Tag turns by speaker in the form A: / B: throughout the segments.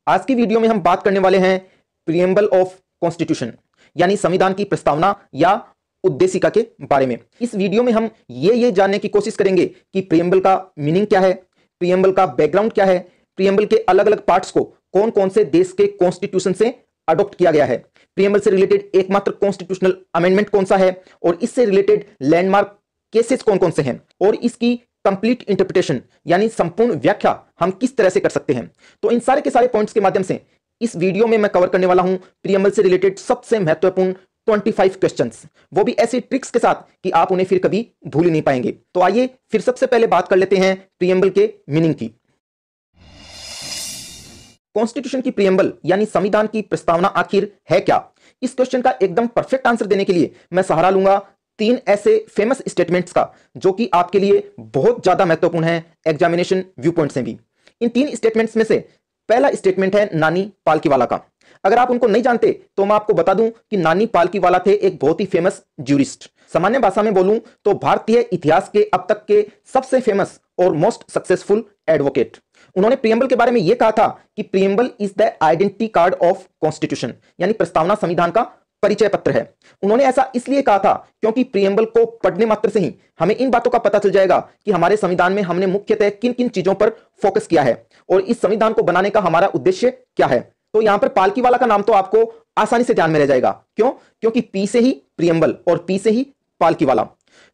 A: आज की वीडियो में हम बात करने वाले हैं प्रीएम्बल ऑफ कॉन्स्टिट्यूशन यानी संविधान की प्रस्तावना या उद्देशिका के बारे में। इस वीडियो में हम ये जानने की कोशिश करेंगे कि प्रीएम्बल का मीनिंग क्या है, प्रीएम्बल का बैकग्राउंड क्या है, प्रीएम्बल के अलग अलग पार्ट्स को कौन कौन से देश के कॉन्स्टिट्यूशन से अडॉप्ट किया गया है, प्रीएम्बल से रिलेटेड एकमात्र कॉन्स्टिट्यूशनल अमेंडमेंट कौन सा है और इससे रिलेटेड लैंडमार्क केसेस कौन कौन से हैं और इसकी कंप्लीट इंटरप्रिटेशन यानी संपूर्ण व्याख्या हम किस तरह से कर सकते हैं। तो इन सारे के सारे पॉइंट्स के माध्यम से इस वीडियो में मैं कवर करने वाला हूं प्रीएम्बल से रिलेटेड सबसे महत्वपूर्ण 25 क्वेश्चंस, वो भी ऐसी ट्रिक्स के साथ कि आप उन्हें फिर कभी भूल ही नहीं पाएंगे। तो आइए फिर सबसे पहले बात कर लेते हैं प्रीएम्बल के मीनिंग की। कॉन्स्टिट्यूशन की प्रीएम्बल यानी संविधान की प्रस्तावना आखिर है क्या? इस क्वेश्चन का एकदम परफेक्ट आंसर देने के लिए मैं सहारा लूंगा 3 ऐसे फेमस स्टेटमेंट्स का जो कि आपके लिए बहुत ज्यादा महत्वपूर्ण है एग्जामिनेशन व्यू पॉइंट से भी। इन 3 स्टेटमेंट्स में से पहला स्टेटमेंट है नानी पालकीवाला का। अगर आप उनको नहीं जानते तो मैं आपको बता दूं कि नानी पालकीवाला थे एक बहुत ही फेमस ज्यूरिस्ट। सामान्य भाषा में बोलूं तो भारतीय इतिहास के अब तक के सबसे फेमस और मोस्ट सक्सेसफुल एडवोकेट। उन्होंने प्रीएम्बल के बारे में यह कहा था कि preamble is the identity card of constitution यानी प्रस्तावना संविधान का परिचय पत्र है। उन्होंने ऐसा इसलिए कहा था क्योंकि प्रीएम्बल को पढ़ने मात्र से ही हमें इन बातों का पता चल जाएगा कि हमारे संविधान में हमने मुख्यतः किन किन चीजों पर फोकस किया है और इस संविधान को बनाने का हमारा उद्देश्य क्या है। तो यहां पर पालकीवाला का नाम तो आपको आसानी से ध्यान में रह जाएगा। क्यों? क्योंकि पी से ही प्रीएम्बल और पी से ही पालकीवाला।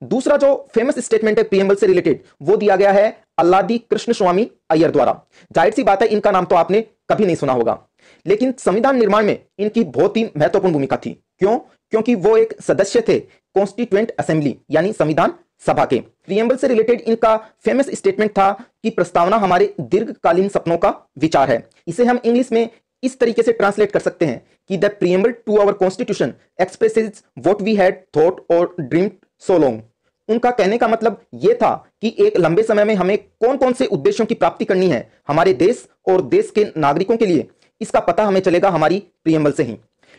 A: दूसरा जो फेमस स्टेटमेंट है प्रीएम्बल से रिलेटेड वो दिया गया है अल्लादी कृष्ण स्वामी अय्यर द्वारा। जाहिर सी बात है इनका नाम तो आपने कभी नहीं सुना होगा, लेकिन संविधान निर्माण में इनकी बहुत ही महत्वपूर्ण भूमिका थी। क्यों? क्योंकि वो एक सदस्य थे कॉन्स्टिट्यूएंट असेंबली यानी संविधान सभा के। प्रीएम्बल से रिलेटेड इनका फेमस स्टेटमेंट था कि प्रस्तावना हमारे दीर्घकालीन सपनों का विचार है। इसे हम इंग्लिश में इस तरीके से ट्रांसलेट कर सकते हैं कि the preamble to our constitution expresses what we had thought or dreamed so long. उनका कहने का मतलब यह था कि एक लंबे समय में हमें कौन कौन से उद्देश्यों की प्राप्ति करनी है हमारे देश और देश के नागरिकों के लिए, इसका पता हमें चलेगा हमारी प्रीएम्बल से ही।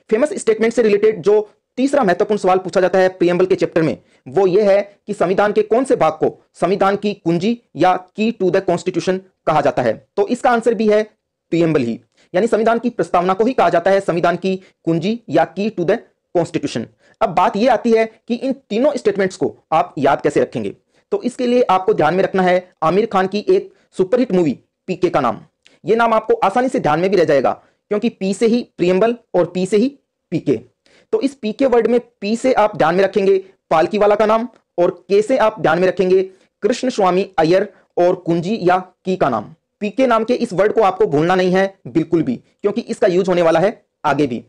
A: फेमस स्टेटमेंट से रिलेटेड जो तीसरा महत्वपूर्ण सवाल पूछा जाता है प्रीएम्बल के चैप्टर में वो ये है कि संविधान के कौन से भाग को संविधान की कुंजी या की टू द कॉन्स्टिट्यूशन कहा जाता है। तो इसका आंसर भी है प्रीएम्बल ही, यानी संविधान की प्रस्तावना को ही कहा जाता है संविधान की कुंजी या की टू द कॉन्स्टिट्यूशन। अब बात यह आती है कि इन तीनों स्टेटमेंट्स को आप याद कैसे रखेंगे। तो इसके लिए आपको ध्यान में रखना है आमिर खान की एक सुपरहिट मूवी पीके का नाम। यह नाम आपको आसानी से ध्यान में भी रह जाएगा क्योंकि पी से ही प्रीएम्बल और पी से ही पीके। तो इस पीके वर्ड में पी से आप ध्यान में रखेंगे पालकीवाला का नाम और के से आप ध्यान में रखेंगे कृष्ण स्वामी अय्यर और कुंजी या की का नाम। पीके नाम के इस वर्ड को आपको भूलना नहीं है बिल्कुल भी, क्योंकि इसका यूज होने वाला है आगे भी।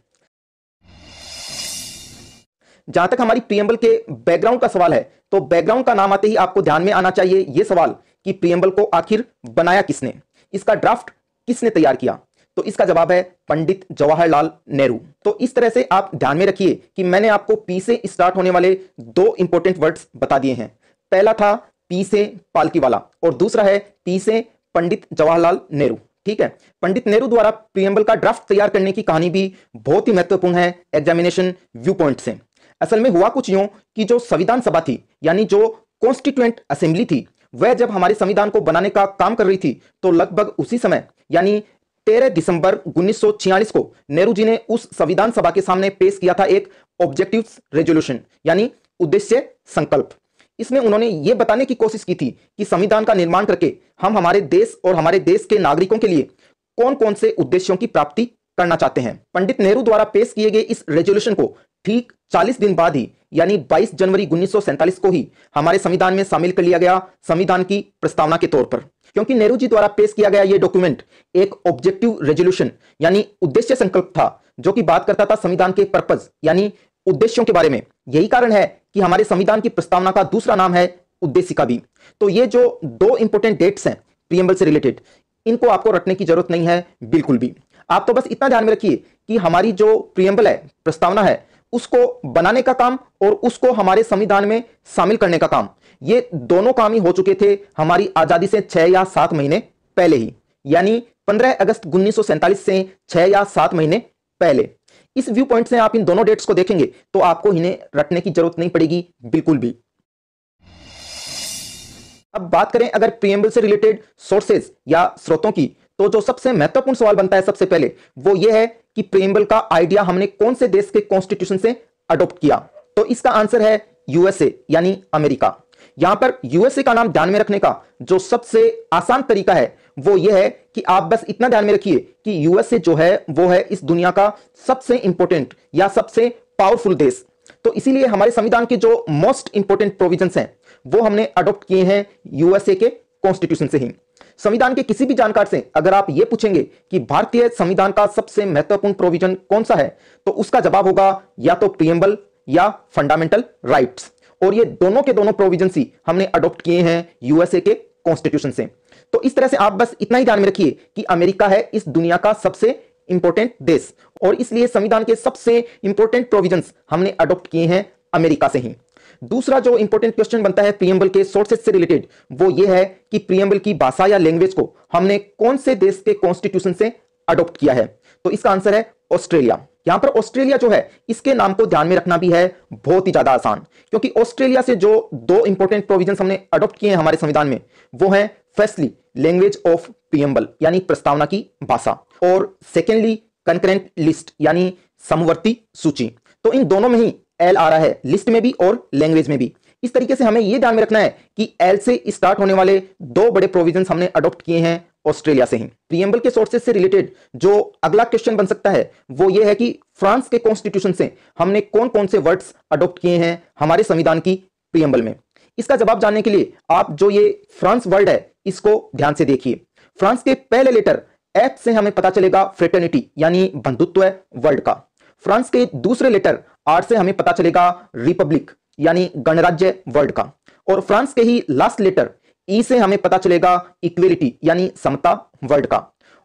A: जहां तक हमारी प्रीएम्बल के बैकग्राउंड का सवाल है तो बैकग्राउंड का नाम आते ही आपको ध्यान में आना चाहिए यह सवाल कि प्रीएम्बल को आखिर बनाया किसने, इसका ड्राफ्ट किसने तैयार किया। तो इसका जवाब है पंडित जवाहरलाल नेहरू। तो इस तरह से आप ध्यान में रखिए कि मैंने आपको पी से स्टार्ट होने वाले 2 इंपॉर्टेंट वर्ड्स बता दिए हैं। पहला था पी से पालकीवाला और दूसरा है पी से पंडित जवाहरलाल नेहरू। ठीक है, पंडित नेहरू द्वारा प्रीएम्बल का ड्राफ्ट तैयार करने की कहानी भी बहुत ही महत्वपूर्ण है एग्जामिनेशन व्यू पॉइंट से। असल में हुआ कुछ यूं कि जो संविधान सभा थी यानी जो कॉन्स्टिट्यूएंट असेंबली थी वह जब हमारे संविधान को बनाने का काम कर रही थी तो लगभग उसी समय यानी 13 दिसंबर 1946 को नेहरू जी ने उस संविधान सभा के सामने पेश किया था एक ऑब्जेक्टिव्स रेजोल्यूशन यानी उद्देश्य संकल्प। इसमें उन्होंने यह बताने की कोशिश की थी कि संविधान का निर्माण करके हम हमारे देश और हमारे देश के नागरिकों के लिए कौन कौन से उद्देश्यों की प्राप्ति करना चाहते हैं। पंडित नेहरू द्वारा पेश किए गए इस रेजोल्यूशन को ठीक 40 दिन बाद ही यानी 22 जनवरी 1947 को ही हमारे संविधान में शामिल कर लिया गया संविधान की प्रस्तावना के तौर पर। क्योंकि नेहरू जी द्वारा पेश किया गया यह डॉक्यूमेंट एक ऑब्जेक्टिव रेजोल्यूशन यानी उद्देश्य संकल्प था जो कि बात करता था संविधान के पर्पस यानी उद्देश्यों के बारे में। यही कारण है कि हमारे संविधान की प्रस्तावना का दूसरा नाम है उद्देशिका भी। तो ये जो 2 इंपॉर्टेंट डेट्स हैं प्रीएम्बल से रिलेटेड इनको आपको रटने की जरूरत नहीं है बिल्कुल भी। आप तो बस इतना ध्यान में रखिए कि हमारी जो प्रीएम्बल है प्रस्तावना है उसको बनाने का काम और उसको हमारे संविधान में शामिल करने का काम, ये दोनों काम ही हो चुके थे हमारी आजादी से 6 या 7 महीने पहले ही, यानी 15 अगस्त 1947 से 6 या 7 महीने पहले। इस व्यू पॉइंट से आप इन दोनों डेट्स को देखेंगे तो आपको इन्हें रटने की जरूरत नहीं पड़ेगी बिल्कुल भी। अब बात करें अगर प्रीएम्बल से रिलेटेड सोर्सेज या स्रोतों की, तो जो सबसे महत्वपूर्ण सवाल बनता है सबसे पहले वो ये है कि प्रीएम्बल का आइडिया हमने कौन से देश के कॉन्स्टिट्यूशन से अडॉप्ट किया। तो इसका आंसर है यूएसए यानी अमेरिका। यहां पर यूएसए का नाम ध्यान में रखने का जो सबसे आसान तरीका है वो यह है कि आप बस इतना ध्यान में रखिए कि यूएसए जो है वो है इस दुनिया का सबसे इंपॉर्टेंट या सबसे पावरफुल देश। तो इसीलिए हमारे संविधान के जो मोस्ट इंपॉर्टेंट प्रोविजंस हैं वो हमने अडॉप्ट किए हैं यूएसए के कॉन्स्टिट्यूशन से ही। संविधान के किसी भी जानकार से अगर आप यह पूछेंगे कि भारतीय संविधान का सबसे महत्वपूर्ण प्रोविजन कौन सा है तो उसका जवाब होगा या तो प्रीएम्बल या फंडामेंटल राइट्स। और ये दोनों के दोनों प्रोविजंस ही हमने अडॉप्ट किए हैं यूएसए के कॉन्स्टिट्यूशन से। तो इस तरह से आप बस इतना ही ध्यान में रखिए कि अमेरिका है इस दुनिया का सबसे इंपॉर्टेंट देश और इसलिए संविधान के सबसे इंपॉर्टेंट प्रोविजंस हमने अडॉप्ट किए हैं अमेरिका से ही। दूसरा जो इंपॉर्टेंट क्वेश्चन बनता है प्रीएम्बल के सोर्सेज से रिलेटेड वो ये है कि प्रीएम्बल की भाषा या लैंग्वेज को हमने कौन से देश के कॉन्स्टिट्यूशन से अडॉप्ट किया है। तो इसका आंसर है ऑस्ट्रेलिया। यहां पर ऑस्ट्रेलिया जो है इसके नाम को ध्यान में रखना भी है बहुत ही ज्यादा आसान, क्योंकि ऑस्ट्रेलिया से जो दो इंपॉर्टेंट प्रोविजंस हमने अडॉप्ट किए हैं हमारे संविधान में वो है फर्स्टली लैंग्वेज ऑफ प्रीएम्बल यानी प्रस्तावना की भाषा और सेकेंडली कंकरेंट लिस्ट यानी समवर्ती सूची। तो इन दोनों में ही एल आ रहा है, लिस्ट में भी और लैंग्वेज में भी। इस तरीके से हमें यह ध्यान में रखना है कि एल से स्टार्ट होने वाले दो बड़े प्रोविजंस हमने अडॉप्ट किए हैं ऑस्ट्रेलिया से ही। प्रीएम्बल के सोर्सेज से रिलेटेड जो अगला क्वेश्चन बन सकता है वो ये है कि फ्रांस के कॉन्स्टिट्यूशन से हमने कौन कौन से वर्ड्स अडॉप्ट किए हैं हमारे संविधान की प्रीएम्बल में। इसका जवाब जानने के लिए आप जो ये फ्रांस वर्ड है इसको ध्यान से देखिए। फ्रांस के पहले लेटर एफ से हमें पता चलेगा फ्रेटर्निटी यानी बंधुत्व वर्ड का। फ्रांस के दूसरे लेटर आर से हमें पता चलेगा रिपब्लिक यानी गणराज्य वर्ड का। और फ्रांस के ही लास्ट लेटर ई से हमें पता चलेगा इक्वेलिटी यानी समता वर्ड का।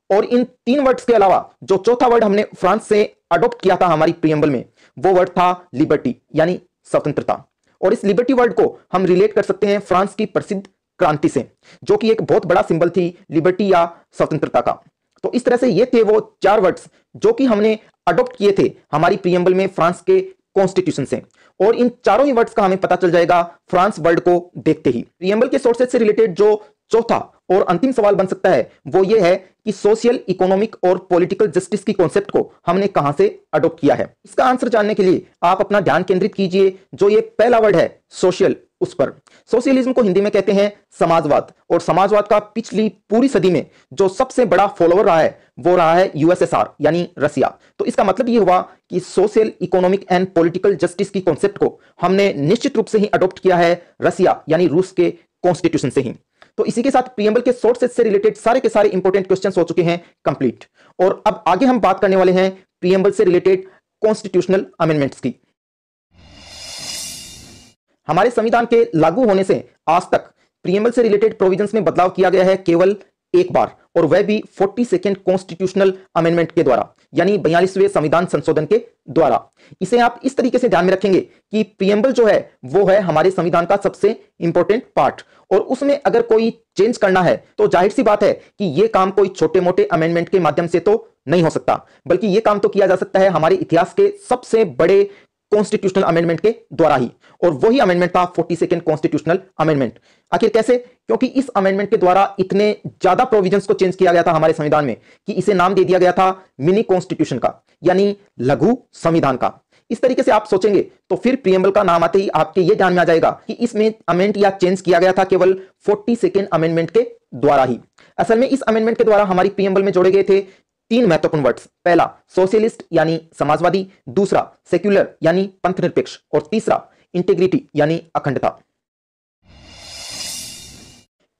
A: और इन तीन वर्ड्स के अलावा जो चौथा वर्ड हमने फ्रांस से अडॉप्ट किया था हमारी प्रीएम्बल में वो वर्ड था लिबर्टी यानी स्वतंत्रता। और इस लिबर्टी वर्ड को हम रिलेट कर सकते हैं फ्रांस की प्रसिद्ध क्रांति से जो कि एक बहुत बड़ा सिंबल थी लिबर्टी या स्वतंत्रता का। तो इस तरह से ये थे वो चार वर्ड्स जो कि हमने अडॉप्ट किए थे हमारी प्रीएम्बल में फ्रांस के कॉन्स्टिट्यूशन से। और इन चारों ही वर्ड्स का हमें पता चल जाएगा फ्रांस वर्ड को देखते ही। प्रीएम्बल के सोर्सेज से रिलेटेड जो चौथा और अंतिम सवाल बन सकता है वो ये है कि सोशल, इकोनॉमिक और पॉलिटिकल जस्टिस की कॉन्सेप्ट को हमने कहां से अडॉप्ट किया है। इसका आंसर जानने के लिए आप अपना ध्यान केंद्रित कीजिए जो ये पहला वर्ड है सोशल उस पर। सोशलिज्म को हिंदी में कहते हैं समाजवाद और समाजवाद का पिछली पूरी सदी में जो सबसे बड़ा फॉलोअर रहा है वो रहा है यूएसएसआर यानी रसिया। तो इसका मतलब ये हुआ कि social, economic and political justice की कॉन्सेप्ट को हमने निश्चित रूप से ही अडॉप्ट किया है रसिया यानी रूस के कॉन्स्टिट्यूशन से ही। तो इसी के साथ प्रीएम्बल के सोर्सेज से रिलेटेड सारे के सारे इंपॉर्टेंट क्वेश्चंस हो चुके हैं कंप्लीट। और अब आगे हम बात करने वाले हैं प्रीएम्बल से रिलेटेड कॉन्स्टिट्यूशनल अमेंडमेंट्स की। हमारे संविधान के लागू होने से आज तक प्रीएम्बल से रिलेटेड प्रोविजंस में बदलाव किया गया है केवल एक बार, और वह भी 42nd कॉन्स्टिट्यूशनल अमेंडमेंट के द्वारा यानी 42वें संविधान संशोधन के द्वारा। इसे आप इस तरीके से ध्यान में रखेंगे कि प्रीएम्बल जो है वो है हमारे संविधान का सबसे इंपॉर्टेंट पार्ट, और उसमें अगर कोई चेंज करना है तो जाहिर सी बात है कि यह काम कोई छोटे मोटे अमेंडमेंट के माध्यम से तो नहीं हो सकता, बल्कि यह काम तो किया जा सकता है हमारे इतिहास के सबसे बड़े कॉन्स्टिट्यूशनल अमेंडमेंट के द्वारा ही। और वही अमेंडमेंट था 42nd कॉन्स्टिट्यूशनल अमेंडमेंट। आखिर कैसे? क्योंकि इस अमेंडमेंट के द्वारा इतने ज्यादा प्रोविजंस को चेंज किया गया था हमारे संविधान में कि इसे नाम दे दिया गया था मिनी कॉन्स्टिट्यूशन का यानी लघु संविधान का। इस तरीके से आप सोचेंगे तो फिर प्रीएम्बल का नाम आते ही आपके ये ध्यान में आ जाएगा कि इसमें अमेंड या चेंज किया गया था केवल 42nd अमेंडमेंट के द्वारा ही। असल में इस अमेंडमेंट के द्वारा हमारी प्रीएम्बल में जोड़े गए थे तीन महत्वपूर्ण वर्ड्स। पहला सोशलिस्ट यानी समाजवादी, दूसरा सेक्युलर यानी पंथनिरपेक्ष, और तीसरा इंटीग्रिटी यानी अखंडता।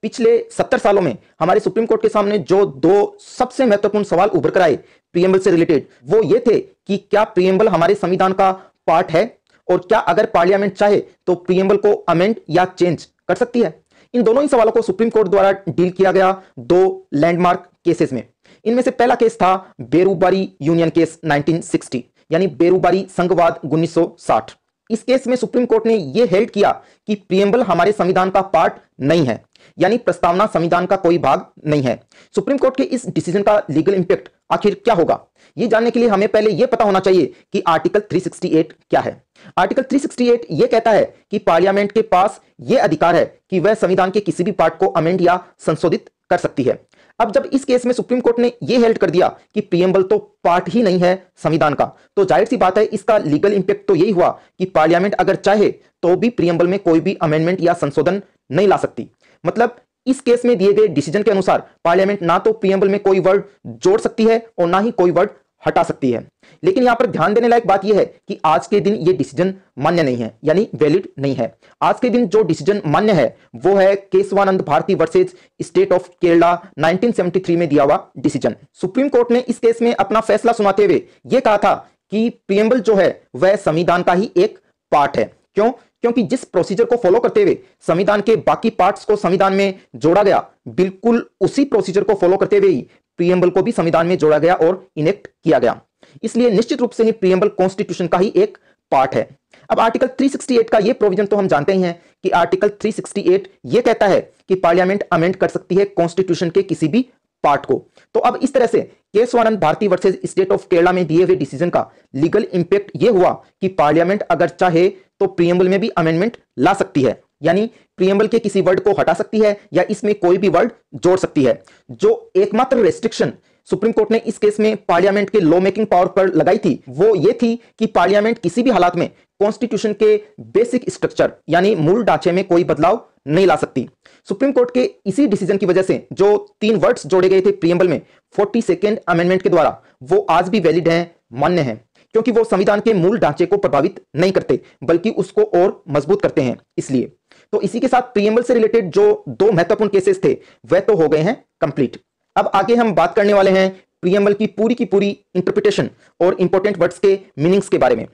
A: पिछले 70 सालों में हमारे सुप्रीम कोर्ट के सामने जो दो सबसे महत्वपूर्ण सवाल उभर कर आए प्रीएम्बल से रिलेटेड वो ये थे कि क्या प्रीएम्बल हमारे संविधान का पार्ट है, और क्या अगर पार्लियामेंट चाहे तो प्रीएम्बल को अमेंड या चेंज कर सकती है। इन दोनों ही सवालों को सुप्रीम कोर्ट द्वारा डील किया गया दो लैंडमार्क केसेस में। इनमें से पहला केस था बेरूबारी यूनियन केस 1960 यानी बेरूबारी संघवाद 1960। इस केस में सुप्रीम कोर्ट ने यह हेल्ड किया कि प्रीएम्बल हमारे संविधान का पार्ट नहीं है, यानी प्रस्तावना संविधान का कोई भाग नहीं है। सुप्रीम कोर्ट के इस डिसीजन का लीगल इंपैक्ट आखिर क्या होगा, यह जानने के लिए हमें पहले यह पता होना चाहिए कि आर्टिकल 368 क्या है। आर्टिकल 368 यह कहता है कि पार्लियामेंट के पास यह अधिकार है कि वह संविधान के किसी भी पार्ट को अमेंड या संशोधित कर सकती है। अब जब इस केस में सुप्रीम कोर्ट ने यह हेल्ड कर दिया कि प्रीएम्बल तो पार्ट ही नहीं है संविधान का, तो जाहिर सी बात है इसका लीगल इंपैक्ट तो यही हुआ कि पार्लियामेंट अगर चाहे तो भी प्रीएम्बल में कोई भी अमेंडमेंट या संशोधन नहीं ला सकती। मतलब इस केस में दिए गए डिसीजन के अनुसार पार्लियामेंट ना तो प्रीएम्बल में कोई वर्ड जोड़ सकती है और ना ही कोई वर्ड हटा सकती है। लेकिन यहां पर ध्यान देने लायक बात यह है कि आज के दिन यह डिसीजन मान्य नहीं है, यानी वैलिड नहीं है। आज के दिन जो डिसीजन मान्य है वो है Keshavananda Bharati versus state of Kerala 1973 में दिया हुआ डिसीजन। सुप्रीम कोर्ट ने इस केस में अपना फैसला सुनाते हुए यह कहा था कि प्रीएम्बल जो है वह संविधान का ही एक पार्ट है। क्यों? क्योंकि जिस प्रोसीजर को फॉलो करते हुए संविधान के बाकी पार्ट्स को संविधान में जोड़ा गया, बिल्कुल उसी प्रोसीजर को फॉलो करते हुए ही प्रीएम्बल को भी संविधान में जोड़ा गया और इनेक्ट किया गया। इसलिए निश्चित रूप से ही प्रीएम्बल कॉन्स्टिट्यूशन का ही एक पार्ट है। अब आर्टिकल 368 का यह प्रोविजन तो हम जानते ही हैं कि आर्टिकल 368 यह कहता है कि पार्लियामेंट अमेंड कर सकती है कॉन्स्टिट्यूशन के किसी भी पार्ट को। तो अब इस तरह से Keshavananda Bharati versus state of Kerala में दिए हुए डिसीजन का लीगल इंपैक्ट यह हुआ कि पार्लियामेंट अगर चाहे तो प्रीएम्बल में भी अमेंडमेंट ला सकती है, यानी प्रीएम्बल के किसी वर्ड को हटा सकती है या इसमें कोई भी वर्ड जोड़ सकती है। जो एकमात्र रेस्ट्रिक्शन सुप्रीम कोर्ट ने इस केस में पार्लियामेंट के लॉ मेकिंग पावर पर लगाई थी वो ये थी कि पार्लियामेंट किसी भी हालात में कॉन्स्टिट्यूशन के बेसिक स्ट्रक्चर यानी मूल ढांचे में कोई बदलाव नहीं ला सकती। सुप्रीम कोर्ट के इसी डिसीजन की वजह से जो 3 वर्ड्स जोड़े गए थे प्रीएम्बल में 42nd अमेंडमेंट के द्वारा, वो आज भी वैलिड हैं, मान्य हैं, क्योंकि वो संविधान के मूल ढांचे को प्रभावित नहीं करते बल्कि उसको और मजबूत करते हैं। इसलिए तो इसी के साथ प्रीएम्बल से रिलेटेड जो 2 महत्वपूर्ण केसेस थे वह तो हो गए हैं कंप्लीट। अब आगे हम बात करने वाले हैं प्रीएम्बल की पूरी इंटरप्रिटेशन और इंपॉर्टेंट वर्ड्स के मीनिंग्स के बारे में।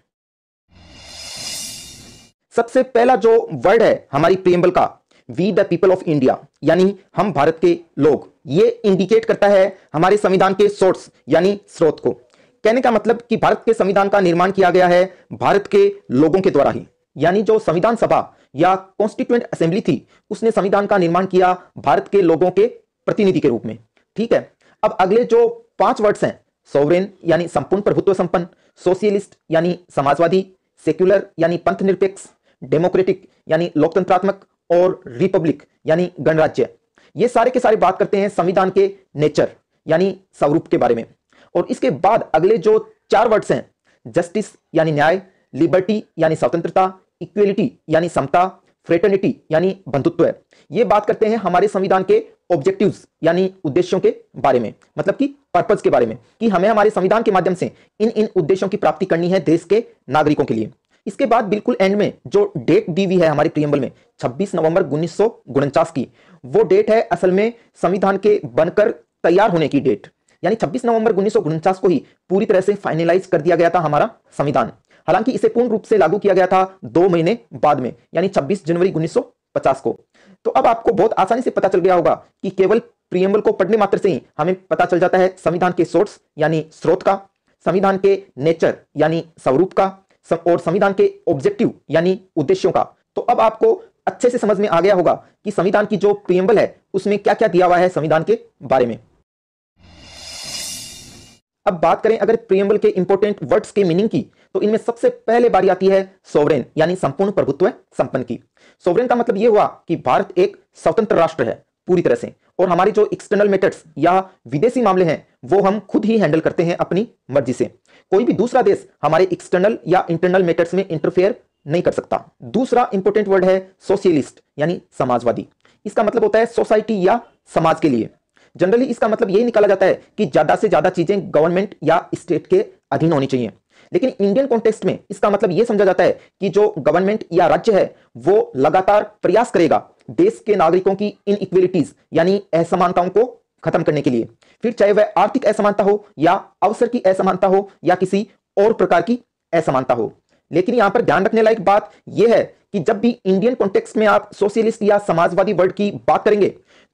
A: सबसे पहला जो वर्ड है हमारी प्रीएम्बल का, we the people of India, यानी हम भारत के लोग, ये इंडिकेट करता है हमारे संविधान के सोर्स यानी स्रोत को। कहने का मतलब कि भारत के संविधान का निर्माण किया गया है भारत के लोगों के द्वारा ही, यानी जो संविधान सभा या कॉन्स्टिट्यूएंट असेंबली थी उसने संविधान का निर्माण किया भारत के लोगों के प्रतिनिधि के रूप में। ठीक है, अब अगले जो 5 वर्ड्स हैं, सोवरेन यानी संपूर्ण प्रभुत्व संपन्न, सोशलिस्ट यानी समाजवादी, सेक्युलर यानी पंथ निरपेक्ष, डेमोक्रेटिक यानी लोकतंत्रात्मक और रिपब्लिक यानी गणराज्य, ये सारे के सारे बात करते हैं संविधान के नेचर यानी स्वरूप के बारे में। और इसके बाद अगले जो 4 वर्ड्स हैं, जस्टिस यानी न्याय, लिबर्टी यानी स्वतंत्रता, इक्वलिटी यानी समता, फ्रेटर्निटी यानी बंधुत्व, ये बात करते हैं हमारे संविधान के ऑब्जेक्टिव्स यानी उद्देश्यों के बारे में, मतलब कि पर्पस के बारे में, कि हमें हमारे संविधान के माध्यम से इन उद्देश्यों की प्राप्ति करनी है देश के नागरिकों के लिए। इसके बाद बिल्कुल एंड में जो डेट दी हुई है हमारी प्रीएम्बल में 26 नवंबर 1949 की, वो डेट है असल में संविधान के बनकर तैयार होने की डेट, यानी 26 नवंबर 1949 को ही पूरी तरह से फाइनलाइज कर दिया गया था हमारा संविधान। हालांकि इसे पूर्ण रूप से लागू किया गया था 2 महीने बाद में, यानी 26 जनवरी 1950 को। तो अब आपको बहुत आसानी से पता चल गया होगा कि केवल प्रीएम्बल को पढ़ने मात्र से ही हमें पता चल जाता है संविधान के सोर्स यानी स्रोत का, संविधान के नेचर यानी स्वरूप का, और संविधान के ऑब्जेक्टिव यानी उद्देश्यों का। तो अब आपको अच्छे से समझ में आ गया होगा कि संविधान की जो प्रीएम्बल है उसमें क्या क्या दिया हुआ है संविधान के बारे में। अब बात करें अगर प्रीएम्बल के इंपॉर्टेंट वर्ड्स के मीनिंग की, तो इनमें सबसे पहले बारी आती है सोवरेन यानी संपूर्ण प्रभुत्व संपन्न की। सोवरेन का मतलब यह हुआ कि भारत एक स्वतंत्र राष्ट्र है पूरी तरह से, और हमारी जो एक्सटर्नल मैटर्स या विदेशी मामले हैं वो हम खुद ही हैंडल करते हैं अपनी मर्जी से। कोई भी दूसरा देश हमारे एक्सटर्नल या इंटरनल मैटर्स में इंटरफेयर नहीं कर सकता। दूसरा इंपॉर्टेंट वर्ड है सोशलिस्ट यानी समाजवादी। इसका मतलब होता है सोसाइटी या समाज के लिए। जनरली इसका मतलब यही निकाला जाता है कि ज्यादा से ज्यादा चीजें गवर्नमेंट या स्टेट के अधीन होनी चाहिए, लेकिन इंडियन कॉन्टेक्स्ट में इसका मतलब यह समझा जाता है कि जो गवर्नमेंट या राज्य है वो लगातार प्रयास करेगा देश के नागरिकों की इनइक्वालिटीज यानी असमानताओं को खत्म करने के लिए, फिर चाहे वह आर्थिक असमानता हो या अवसर की असमानता हो या किसी और प्रकार की असमानता हो। लेकिन यहां पर ध्यान रखने लायक बात यह है कि जब भी इंडियन कॉन्टेक्स्ट में आप सोशलिस्ट या समाजवादी वर्ड की बात करेंगे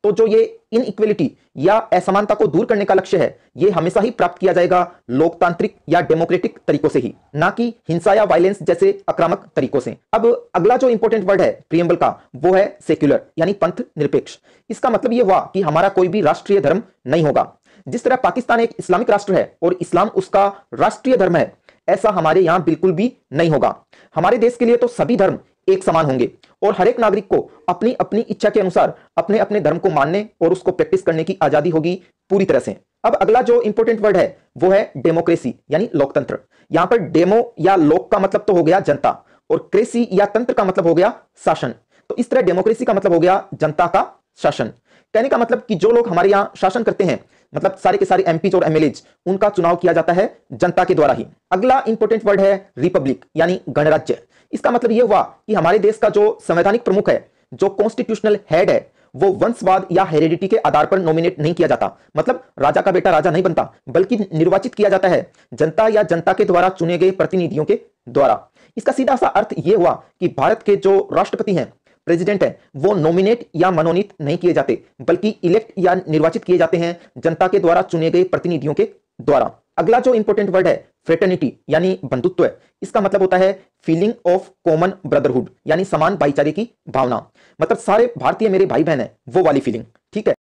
A: तो जो ये इनइक्वालिटी या असमानता को दूर करने का लक्ष्य है ये हमेशा ही प्राप्त किया जाएगा लोकतांत्रिक या डेमोक्रेटिक तरीकों से ही, ना कि हिंसा या वायलेंस जैसे आक्रामक तरीकों से। अब अगला जो इंपॉर्टेंट वर्ड है प्रीएम्बल का वो है सेक्युलर यानी पंथ निरपेक्ष। इसका मतलब यह हुआ कि हमारा कोई भी राष्ट्रीय धर्म नहीं होगा। जिस तरह पाकिस्तान एक इस्लामिक राष्ट्र है और इस्लाम उसका राष्ट्रीय धर्म है, ऐसा हमारे यहां बिल्कुल भी नहीं होगा। हमारे देश के लिए तो सभी धर्म एक समान होंगे और हर एक नागरिक को अपनी अपनी इच्छा के अनुसार अपने अपने धर्म को मानने और उसको प्रैक्टिस करने की आजादी होगी पूरी तरह से। अब अगला जो इंपॉर्टेंट वर्ड है वो है डेमोक्रेसी यानी लोकतंत्र। यहां पर डेमो या लोक का मतलब तो हो गया जनता और क्रेसी या तंत्र का मतलब हो गया शासन। तो इस तरह डेमोक्रेसी का मतलब हो गया जनता का शासन। कहने का मतलब कि जो लोग हमारे यहां शासन करते हैं, मतलब सारे के सारे एमपीज और एमएलएज, उनका चुनाव किया जाता है जनता के द्वारा ही। अगला इंपॉर्टेंट वर्ड है रिपब्लिक यानी गणराज्य। इसका मतलब यह हुआ कि हमारे देश का जो संवैधानिक प्रमुख है, जो कॉन्स्टिट्यूशनल हेड है, वो वंशवाद या हेरिडिटी के आधार पर नॉमिनेट नहीं किया जाता। मतलब राजा का बेटा राजा नहीं बनता, बल्कि निर्वाचित किया जाता है जनता या जनता के द्वारा चुने गए प्रतिनिधियों के द्वारा। इसका सीधा सा अर्थ यह हुआ कि भारत के जो राष्ट्रपति हैं, प्रेसिडेंट है, वो नॉमिनेट या मनोनीत नहीं किए जाते, बल्कि इलेक्ट या निर्वाचित किए जाते हैं जनता के द्वारा चुने गए प्रतिनिधियों के द्वारा। अगला जो इंपॉर्टेंट वर्ड है फ्रेटर्निटी यानी बंधुत्व है। इसका मतलब होता है फीलिंग ऑफ कॉमन ब्रदरहुड यानी समान भाईचारे की भावना। मतलब सारे भारतीय मेरे भाई बहन है, वो वाली फीलिंग। ठीक है।